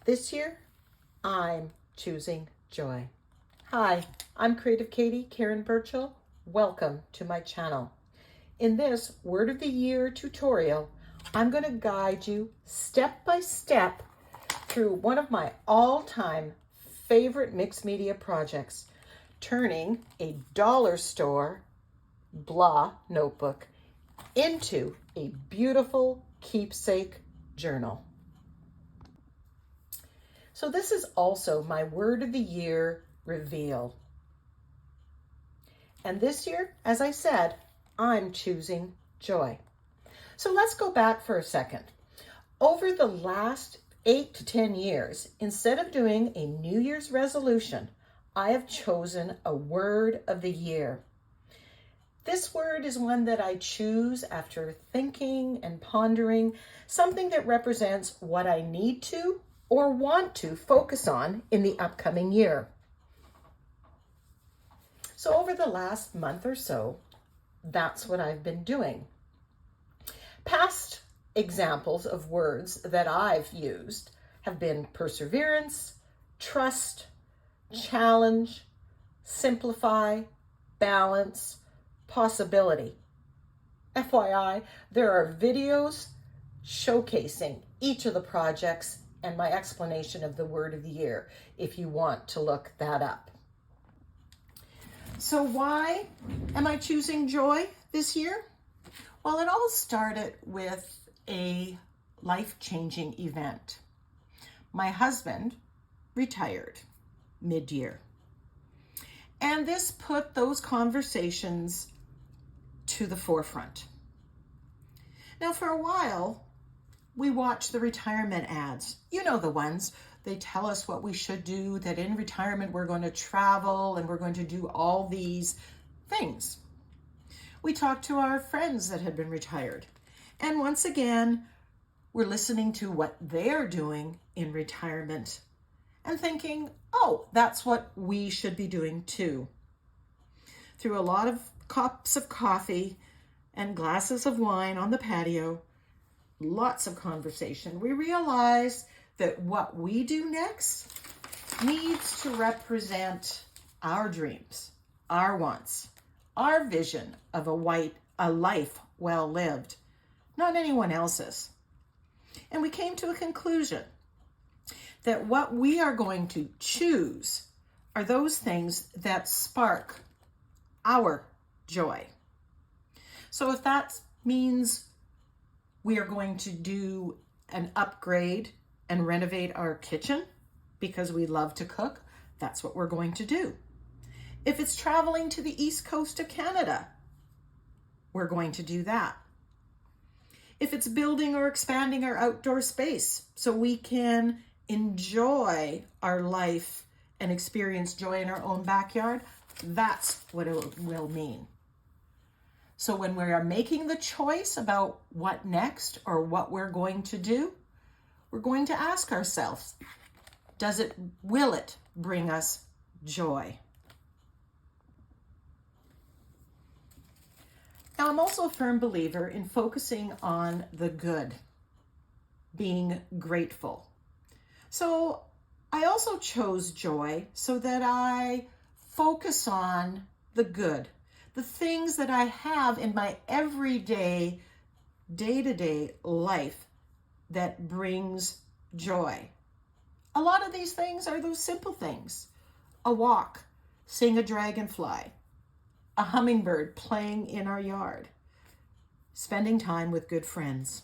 This year, I'm choosing joy. Hi, I'm Creative Katie, Karen Burchill. Welcome to my channel. In this Word of the Year tutorial, I'm going to guide you step by step through one of my all-time favorite mixed media projects, turning a dollar store blah notebook into a beautiful keepsake journal. So this is also my Word of the Year reveal. And this year, as I said, I'm choosing joy. So let's go back for a second. Over the last 8 to 10 years, instead of doing a New Year's resolution, I have chosen a Word of the Year. This word is one that I choose after thinking and pondering, something that represents what I need to or want to focus on in the upcoming year. So over the last month or so, that's what I've been doing. Past examples of words that I've used have been perseverance, trust, challenge, simplify, balance, possibility. FYI, there are videos showcasing each of the projects and my explanation of the Word of the Year if you want to look that up. So why am I choosing joy this year? Well, it all started with a life-changing event. My husband retired mid-year. And this put those conversations to the forefront. Now, for a while, we watched the retirement ads. You know the ones. They tell us what we should do, that in retirement we're going to travel and we're going to do all these things. We talked to our friends that had been retired. And once again, we're listening to what they're doing in retirement and thinking, oh, that's what we should be doing too. Through a lot of cups of coffee and glasses of wine on the patio, lots of conversation, we realized that what we do next needs to represent our dreams, our wants, our vision of a life well lived, not anyone else's. And we came to a conclusion that what we are going to choose are those things that spark our joy. So if that means we are going to do an upgrade and renovate our kitchen because we love to cook, that's what we're going to do. If it's traveling to the east coast of Canada, we're going to do that. If it's building or expanding our outdoor space so we can enjoy our life and experience joy in our own backyard, that's what it will mean. So when we are making the choice about what next or what we're going to do, we're going to ask ourselves, will it bring us joy? Now, I'm also a firm believer in focusing on the good, being grateful. So I also chose joy so that I focus on the good, the things that I have in my everyday, day-to-day life that brings joy. A lot of these things are those simple things. A walk, seeing a dragonfly, a hummingbird playing in our yard, spending time with good friends.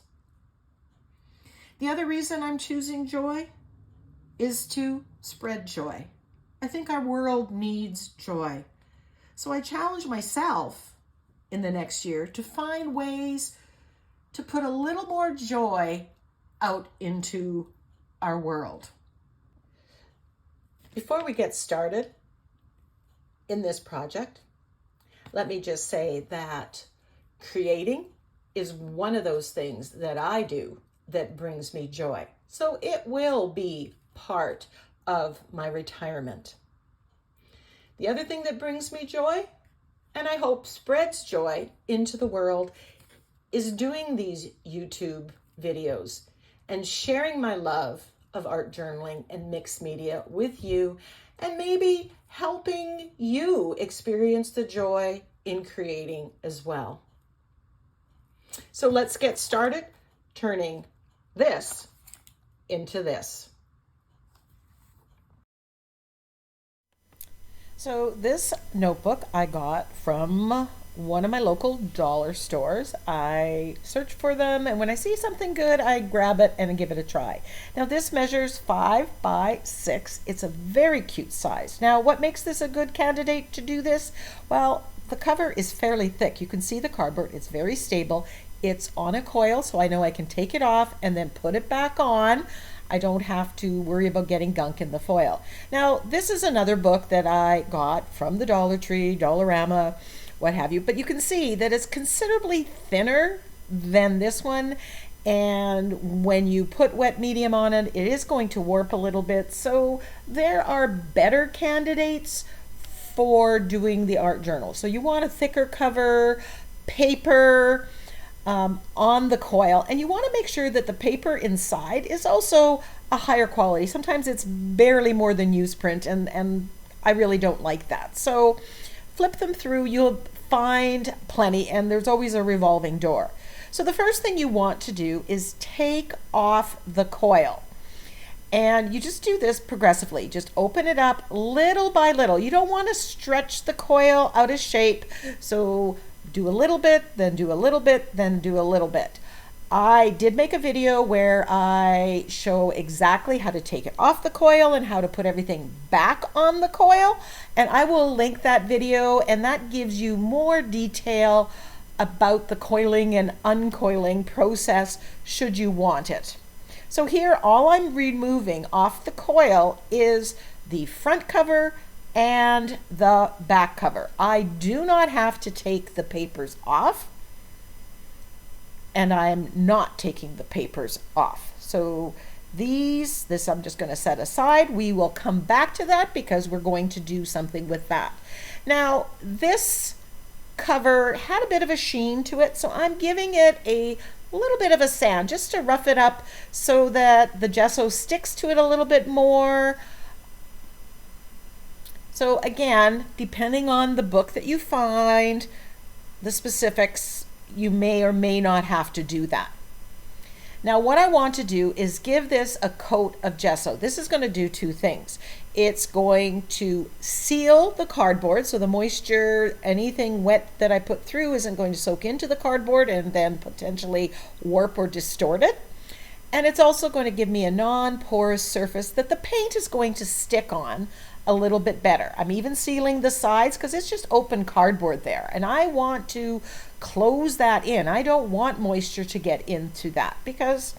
The other reason I'm choosing joy is to spread joy. I think our world needs joy. So I challenge myself in the next year to find ways to put a little more joy out into our world. Before we get started in this project, let me just say that creating is one of those things that I do that brings me joy. So it will be part of my retirement. The other thing that brings me joy, and I hope spreads joy into the world, is doing these YouTube videos and sharing my love of art journaling and mixed media with you, and maybe helping you experience the joy in creating as well. So let's get started turning this into this. So this notebook I got from one of my local dollar stores. I search for them, and when I see something good, I grab it and give it a try. Now this measures 5 by 6. It's a very cute size. Now what makes this a good candidate to do this? Well, the cover is fairly thick. You can see the cardboard. It's very stable. It's on a coil, so I know I can take it off and then put it back on. I don't have to worry about getting gunk in the foil. Now, this is another book that I got from the Dollar Tree, Dollarama, what have you, but you can see that it's considerably thinner than this one, and when you put wet medium on it, it is going to warp a little bit, so there are better candidates for doing the art journal. So you want a thicker cover, paper, on the coil, and you want to make sure that the paper inside is also a higher quality. Sometimes it's barely more than newsprint, and I really don't like that. So flip them through, you'll find plenty, and there's always a revolving door. So the first thing you want to do is take off the coil. And you just do this progressively. Just open it up little by little. You don't want to stretch the coil out of shape, so do a little bit, then do a little bit, then do a little bit. I did make a video where I show exactly how to take it off the coil and how to put everything back on the coil, and I will link that video, and that gives you more detail about the coiling and uncoiling process should you want it. So here all I'm removing off the coil is the front cover and the back cover. I do not have to take the papers off, and I'm not taking the papers off. So this I'm just going to set aside. We will come back to that because we're going to do something with that. Now this cover had a bit of a sheen to it, so I'm giving it a little bit of a sand just to rough it up so that the gesso sticks to it a little bit more. So again, depending on the book that you find, the specifics, you may or may not have to do that. Now what I want to do is give this a coat of gesso. This is going to do two things. It's going to seal the cardboard, so the moisture, anything wet that I put through isn't going to soak into the cardboard and then potentially warp or distort it. And it's also going to give me a non-porous surface that the paint is going to stick on a little bit better. I'm even sealing the sides because it's just open cardboard there, and I want to close that in. I don't want moisture to get into that because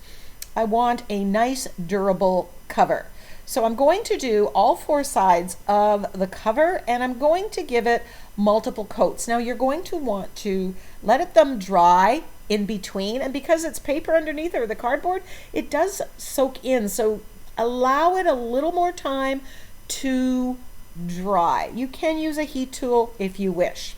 I want a nice durable cover. So I'm going to do all four sides of the cover, and I'm going to give it multiple coats. Now you're going to want to let them dry in between, and because it's paper underneath or the cardboard, it does soak in, so allow it a little more time to dry. You can use a heat tool if you wish.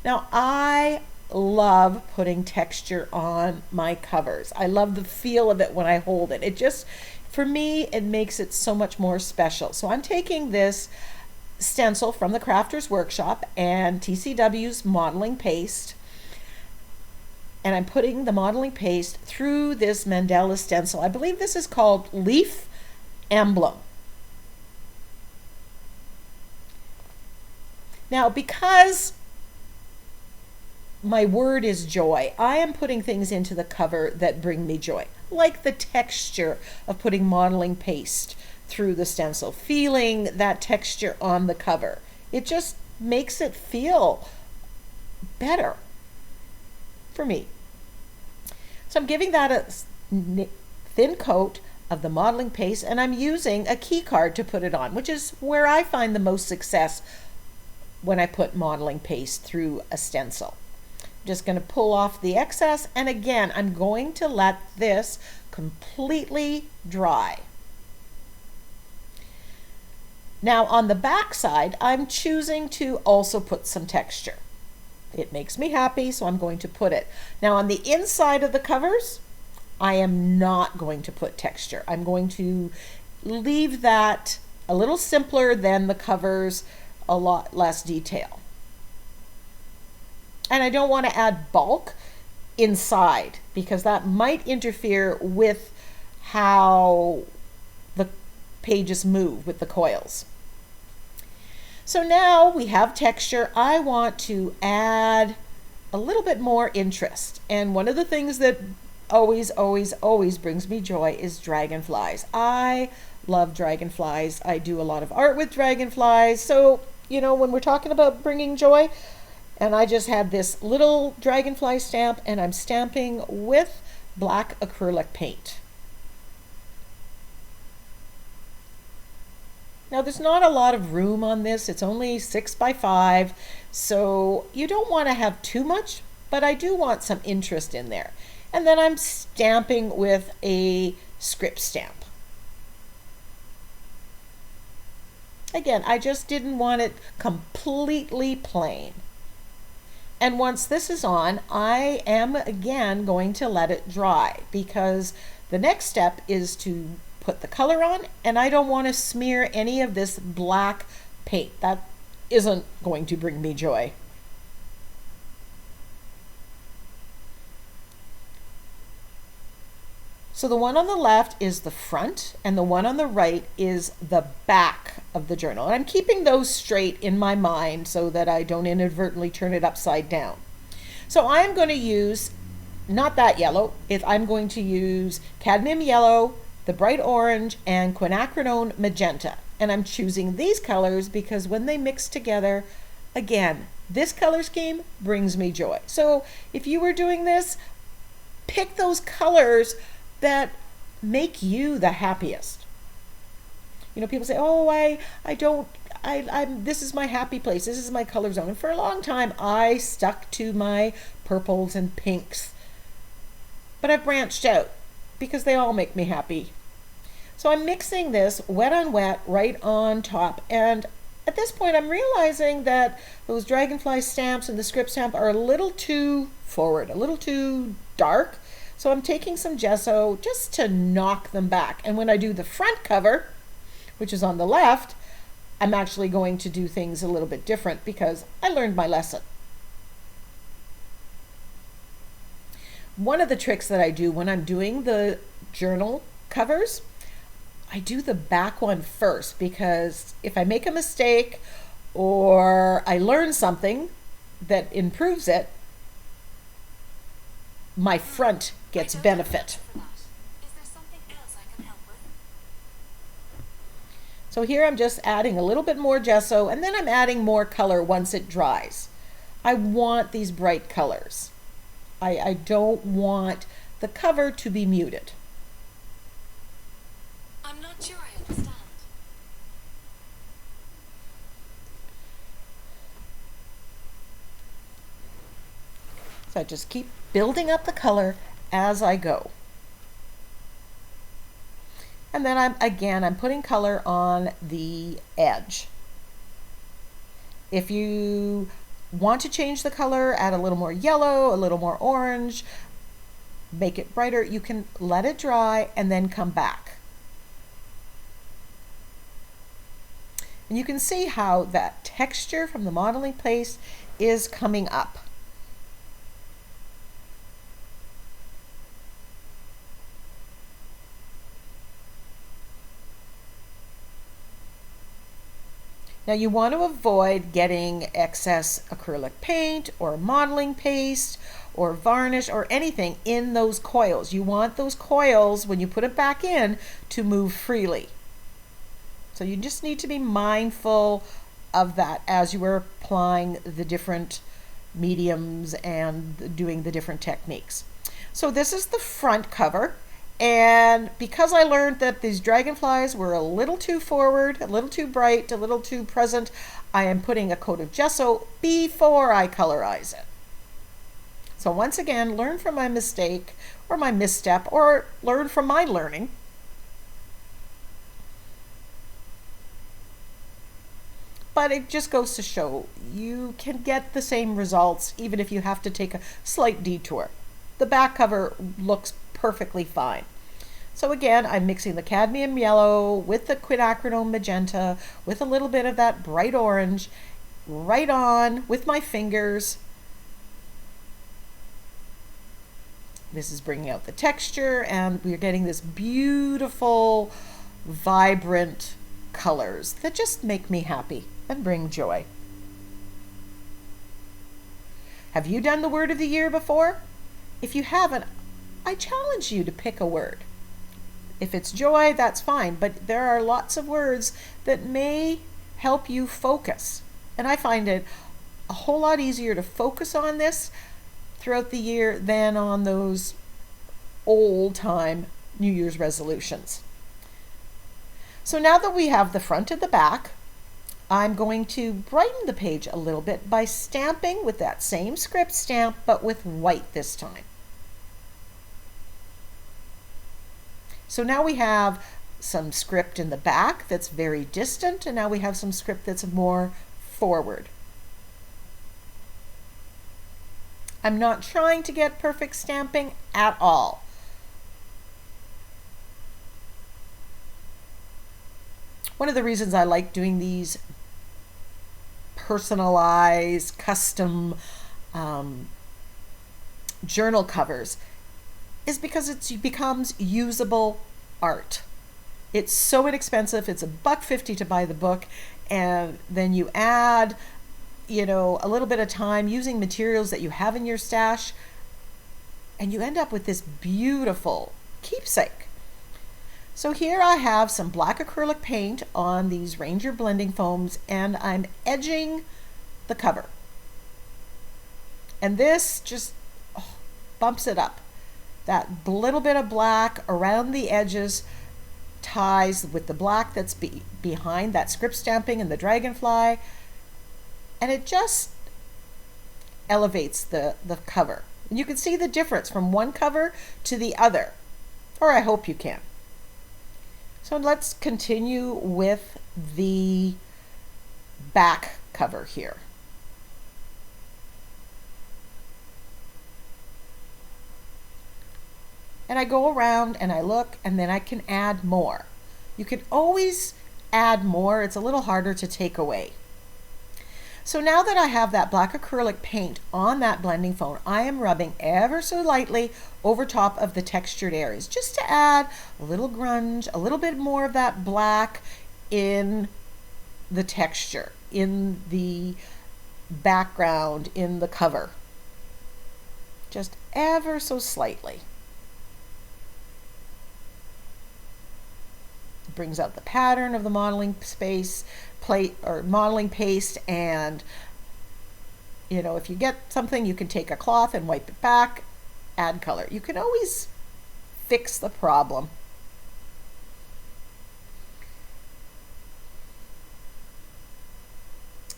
Now I love putting texture on my covers. I love the feel of it when I hold it. It just, for me, it makes it so much more special. So I'm taking this stencil from the Crafter's Workshop and TCW's modeling paste, and I'm putting the modeling paste through this mandala stencil. I believe this is called Leaf Emblem. Now, because my word is joy, I am putting things into the cover that bring me joy, like the texture of putting modeling paste through the stencil, feeling that texture on the cover. It just makes it feel better for me. So I'm giving that a thin coat of the modeling paste, and I'm using a key card to put it on, which is where I find the most success when I put modeling paste through a stencil. I'm just going to pull off the excess, and again, I'm going to let this completely dry. Now on the back side, I'm choosing to also put some texture. It makes me happy, so I'm going to put it. Now on the inside of the covers, I am not going to put texture. I'm going to leave that a little simpler than the covers, a lot less detail. And I don't want to add bulk inside because that might interfere with how the pages move with the coils. So now we have texture. I want to add a little bit more interest. And one of the things that always brings me joy is dragonflies. I love dragonflies. I do a lot of art with dragonflies. So, you know, when we're talking about bringing joy, and I just had this little dragonfly stamp and I'm stamping with black acrylic paint. Now there's not a lot of room on this. It's only 6 by 5, so you don't want to have too much, but I do want some interest in there. And then I'm stamping with a script stamp. Again, I just didn't want it completely plain. And once this is on, I am again going to let it dry because the next step is to put the color on, and I don't want to smear any of this black paint. That isn't going to bring me joy. So the one on the left is the front and the one on the right is the back of the journal. And I'm keeping those straight in my mind so that I don't inadvertently turn it upside down. So I'm going to use, not that yellow, I'm going to use cadmium yellow, the bright orange, and quinacridone magenta. And I'm choosing these colors because when they mix together, again, this color scheme brings me joy. So if you were doing this, pick those colors that make you the happiest. You know, people say, oh, this is my happy place. This is my color zone. And for a long time, I stuck to my purples and pinks. But I've branched out because they all make me happy. So I'm mixing this wet on wet right on top. And at this point, I'm realizing that those dragonfly stamps and the script stamp are a little too forward, a little too dark. So I'm taking some gesso just to knock them back. And when I do the front cover, which is on the left, I'm actually going to do things a little bit different because I learned my lesson. One of the tricks that I do when I'm doing the journal covers, I do the back one first because if I make a mistake or I learn something that improves it, my front gets benefit. So here I'm just adding a little bit more gesso and then I'm adding more color once it dries. I want these bright colors. I don't want the cover to be muted. I'm not sure I understand. So I just keep building up the color as I go. And then I'm putting color on the edge. If you want to change the color, add a little more yellow, a little more orange, make it brighter, you can let it dry and then come back. And you can see how that texture from the modeling paste is coming up. Now you want to avoid getting excess acrylic paint or modeling paste or varnish or anything in those coils. You want those coils, when you put it back in, to move freely. So you just need to be mindful of that as you are applying the different mediums and doing the different techniques. So this is the front cover. And because I learned that these dragonflies were a little too forward, a little too bright, a little too present, I am putting a coat of gesso before I colorize it. So once again, learn from my mistake or my misstep, or learn from my learning. But it just goes to show you can get the same results even if you have to take a slight detour. The back cover looks perfectly fine. So again, I'm mixing the cadmium yellow with the quinacridone magenta with a little bit of that bright orange right on with my fingers. This is bringing out the texture, and we're getting this beautiful, vibrant colors that just make me happy and bring joy. Have you done the word of the year before? If you haven't, I challenge you to pick a word. If it's joy, that's fine, but there are lots of words that may help you focus. And I find it a whole lot easier to focus on this throughout the year than on those old-time New Year's resolutions. So now that we have the front and the back, I'm going to brighten the page a little bit by stamping with that same script stamp, but with white this time. So now we have some script in the back that's very distant, and now we have some script that's more forward. I'm not trying to get perfect stamping at all. One of the reasons I like doing these personalized, custom journal covers is because it becomes usable art. It's so inexpensive. It's $1.50 to buy the book, and then you add, you know, a little bit of time using materials that you have in your stash, and you end up with this beautiful keepsake. So here I have some black acrylic paint on these Ranger blending foams, and I'm edging the cover. And this just bumps it up. That little bit of black around the edges ties with the black that's behind that script stamping and the dragonfly, and it just elevates the cover. And you can see the difference from one cover to the other, or I hope you can. So let's continue with the back cover here. And I go around and I look, and then I can add more. You can always add more. It's a little harder to take away. So now that I have that black acrylic paint on that blending foam, I am rubbing ever so lightly over top of the textured areas, just to add a little grunge, a little bit more of that black in the texture, in the background, in the cover. Just ever so slightly. It brings out the pattern of the modeling modeling paste, and you know, if you get something, you can take a cloth and wipe it back, add color. You can always fix the problem.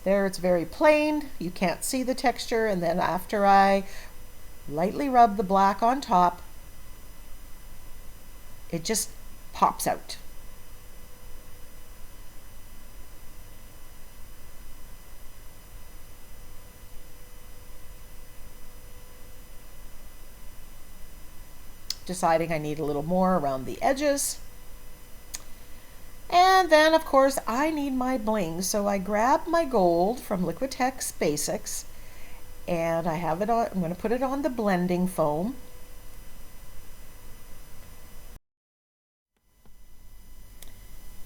There, it's very plain. You can't see the texture, and then after I lightly rub the black on top, it just pops out. Deciding I need a little more around the edges. And then of course I need my bling, so I grab my gold from Liquitex Basics, and I have it on, I'm going to put it on the blending foam.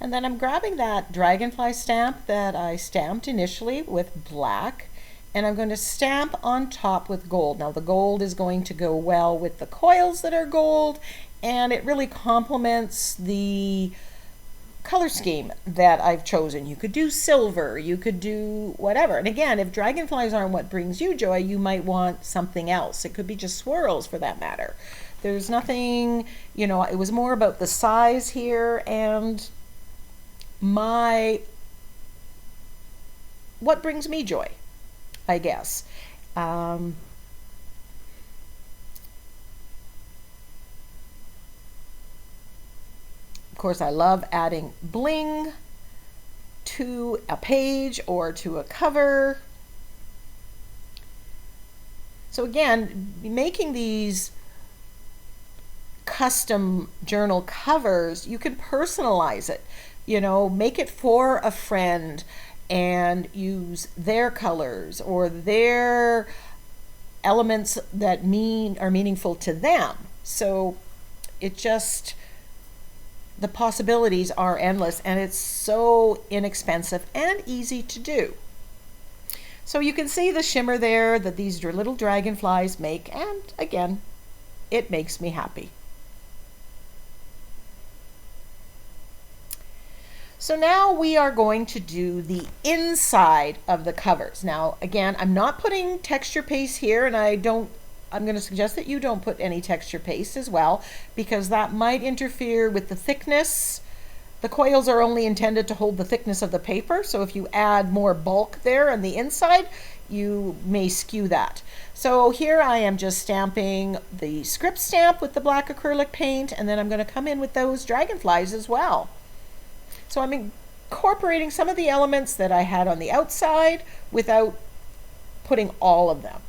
And then I'm grabbing that dragonfly stamp that I stamped initially with black, and I'm going to stamp on top with gold. Now the gold is going to go well with the coils that are gold, and it really complements the color scheme that I've chosen. You could do silver, you could do whatever. And again, if dragonflies aren't what brings you joy, you might want something else. It could be just swirls for that matter. There's nothing, you know, it was more about the size here and what brings me joy, I guess. Of course, I love adding bling to a page or to a cover. So again, making these custom journal covers, you can personalize it. You know, make it for a friend and use their colors or their elements that are meaningful to them. So it just, the possibilities are endless, and it's so inexpensive and easy to do. So you can see the shimmer there that these little dragonflies make, and again, it makes me happy. So now we are going to do the inside of the covers. Now, again, I'm not putting texture paste here, and I'm going to suggest that you don't put any texture paste as well, because that might interfere with the thickness. The coils are only intended to hold the thickness of the paper, so if you add more bulk there on the inside, you may skew that. So here I am just stamping the script stamp with the black acrylic paint, and then I'm going to come in with those dragonflies as well. So I'm incorporating some of the elements that I had on the outside without putting all of them.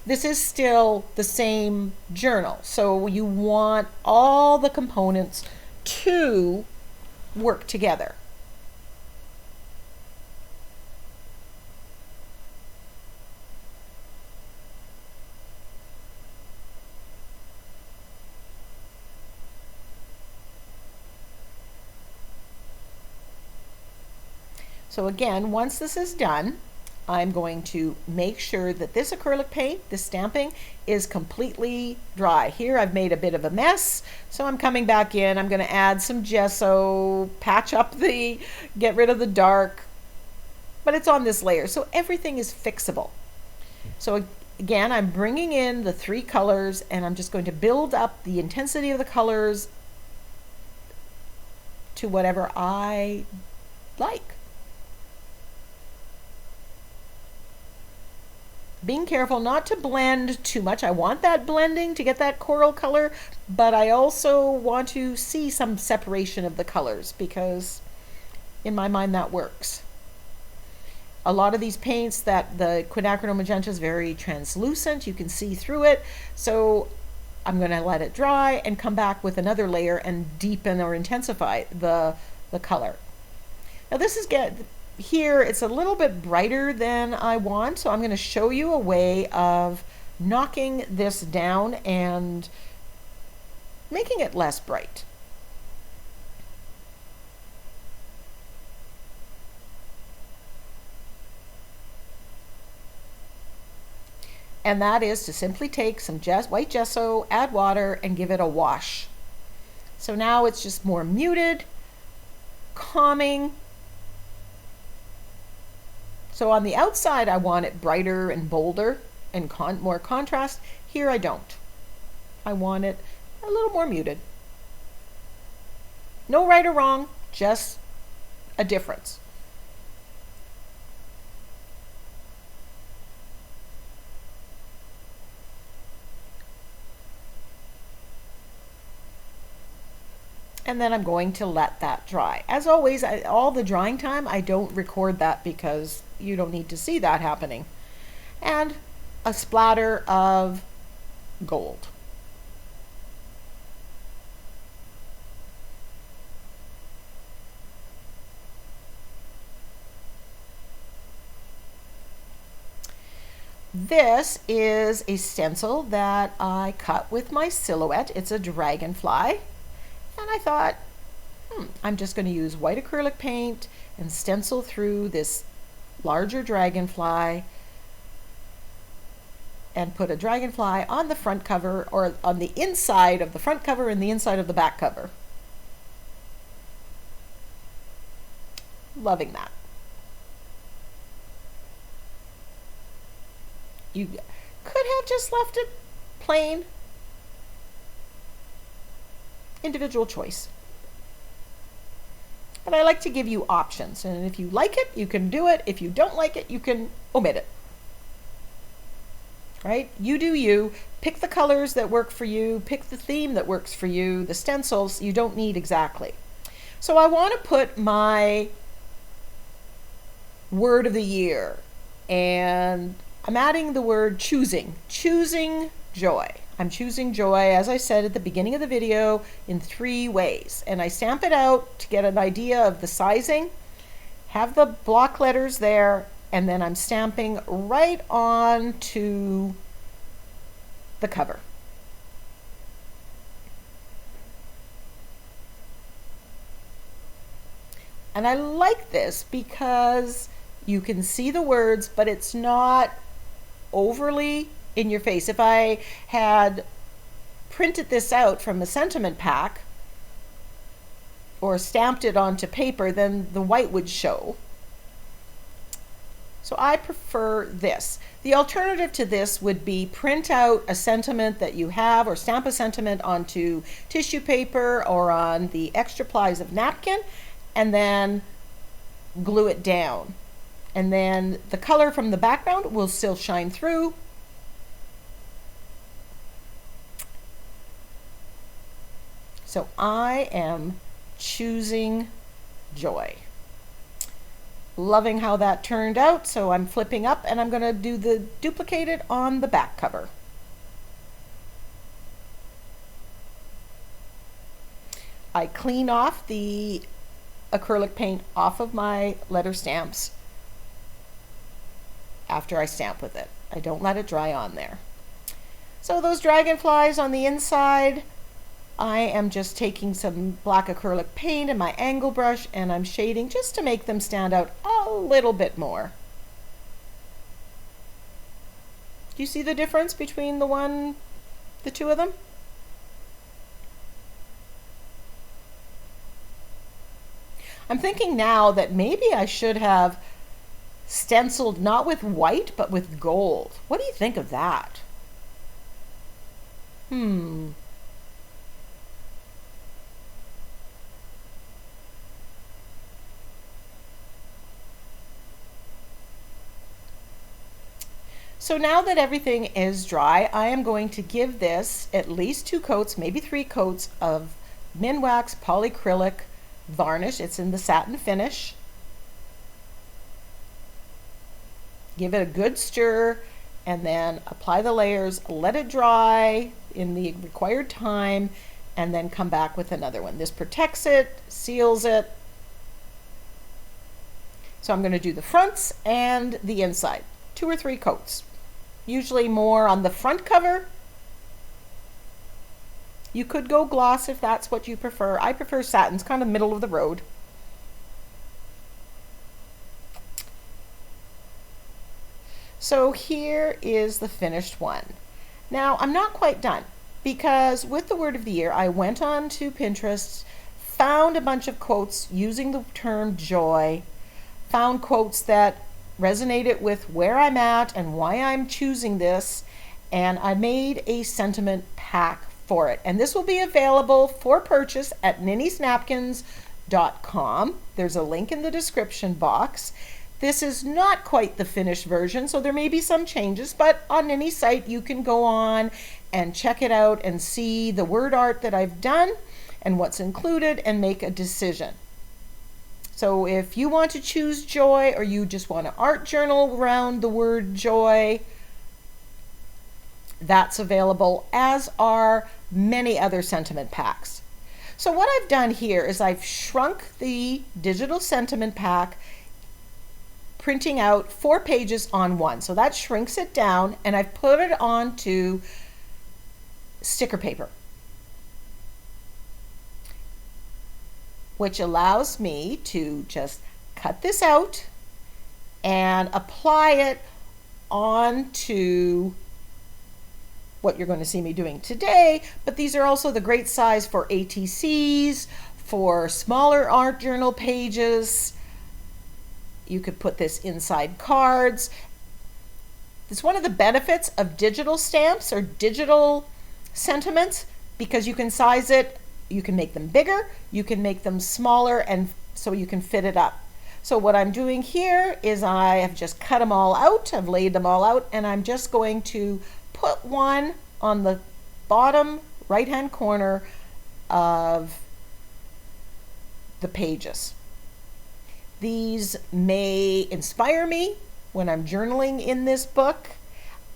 This is still the same journal, so you want all the components to work together. So again, once this is done, I'm going to make sure that this acrylic paint, this stamping, is completely dry. Here I've made a bit of a mess, so I'm coming back in. I'm going to add some gesso, patch up get rid of the dark, but it's on this layer, so everything is fixable. So again, I'm bringing in the 3 colors, and I'm just going to build up the intensity of the colors to whatever I like. Being careful not to blend too much. I want that blending to get that coral color, but I also want to see some separation of the colors, because in my mind that works. A lot of these paints, that the quinacridone magenta is very translucent, you can see through it, so I'm going to let it dry and come back with another layer and deepen or intensify the color. Now this is here it's a little bit brighter than I want, so I'm going to show you a way of knocking this down and making it less bright. And that is to simply take some white gesso, add water, and give it a wash. So now it's just more muted, calming. So on the outside, I want it brighter and bolder and more contrast. Here I don't. I want it a little more muted. No right or wrong, just a difference. And then I'm going to let that dry. As always, all the drying time, I don't record that because you don't need to see that happening. And a splatter of gold. This is a stencil that I cut with my silhouette. It's a dragonfly. And I thought, I'm just going to use white acrylic paint and stencil through this larger dragonfly and put a dragonfly on the front cover, or on the inside of the front cover and the inside of the back cover. Loving that. You could have just left it plain. Individual choice. But I like to give you options, and if you like it, you can do it. If you don't like it, you can omit it. Right? You do you. Pick the colors that work for you. Pick the theme that works for you. The stencils you don't need exactly. So I want to put my word of the year, and I'm adding the word choosing. Choosing joy. I'm choosing joy, as I said at the beginning of the video, in 3 ways. And I stamp it out to get an idea of the sizing, have the block letters there, and then I'm stamping right on to the cover. And I like this because you can see the words, but it's not overly in your face. If I had printed this out from a sentiment pack or stamped it onto paper, then the white would show. So I prefer this. The alternative to this would be print out a sentiment that you have or stamp a sentiment onto tissue paper or on the extra plies of napkin and then glue it down. And then the color from the background will still shine through. So I am choosing joy. Loving how that turned out, so I'm flipping up and I'm going to do the duplicated on the back cover. I clean off the acrylic paint off of my letter stamps after I stamp with it. I don't let it dry on there. So those dragonflies on the inside, I am just taking some black acrylic paint and my angle brush and I'm shading just to make them stand out a little bit more. Do you see the difference between the 2 of them? I'm thinking now that maybe I should have stenciled not with white but with gold. What do you think of that? So now that everything is dry, I am going to give this at least 2 coats, maybe 3 coats of Minwax polyacrylic varnish. It's in the satin finish. Give it a good stir and then apply the layers, let it dry in the required time, and then come back with another one. This protects it, seals it. So I'm going to do the fronts and the inside, 2 or 3 coats. Usually more on the front cover. You could go gloss if that's what you prefer. I prefer satin. It's kind of middle of the road. So here is the finished one. Now I'm not quite done because with the word of the year I went on to Pinterest, found a bunch of quotes using the term joy, found quotes that resonated with where I'm at and why I'm choosing this, and I made a sentiment pack for it. And this will be available for purchase at NINNYSNAPKINS.com. There's a link in the description box. This is not quite the finished version, so there may be some changes, but on Ninny's site you can go on and check it out and see the word art that I've done and what's included and make a decision. So if you want to choose joy or you just want to art journal around the word joy, that's available, as are many other sentiment packs. So what I've done here is I've shrunk the digital sentiment pack, printing out 4 pages on one. So that shrinks it down, and I've put it onto sticker paper, which allows me to just cut this out and apply it onto what you're going to see me doing today. But these are also the great size for ATCs, for smaller art journal pages. You could put this inside cards. It's one of the benefits of digital stamps or digital sentiments, because you can size it, you can make them bigger, you can make them smaller, and so you can fit it up. So what I'm doing here is I have just cut them all out, I've laid them all out, and I'm just going to put one on the bottom right hand corner of the pages. These may inspire me when I'm journaling in this book.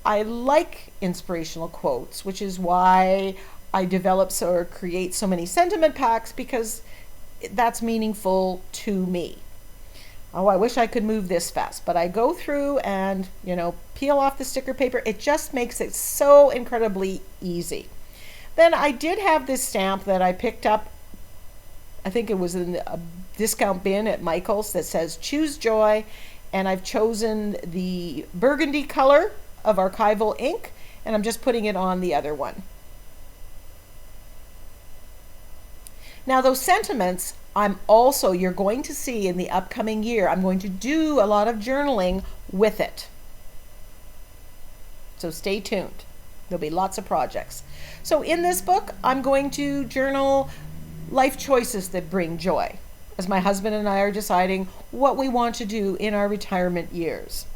I like inspirational quotes, which is why I develop or create so many sentiment packs, because that's meaningful to me. Oh, I wish I could move this fast, but I go through and, peel off the sticker paper. It just makes it so incredibly easy. Then I did have this stamp that I picked up, I think it was in a discount bin at Michael's, that says Choose Joy, and I've chosen the burgundy color of archival ink, and I'm just putting it on the other one. Now those sentiments, you're going to see in the upcoming year, I'm going to do a lot of journaling with it. So stay tuned. There'll be lots of projects. So in this book, I'm going to journal life choices that bring joy, as my husband and I are deciding what we want to do in our retirement years.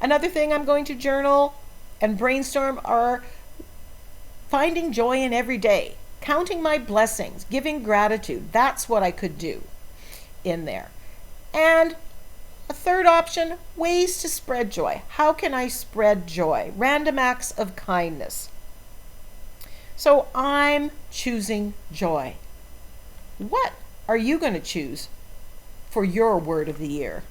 Another thing I'm going to journal and brainstorm are finding joy in every day, counting my blessings, giving gratitude. That's what I could do in there. And a third option, ways to spread joy. How can I spread joy? Random acts of kindness. So I'm choosing joy. What are you going to choose for your word of the year?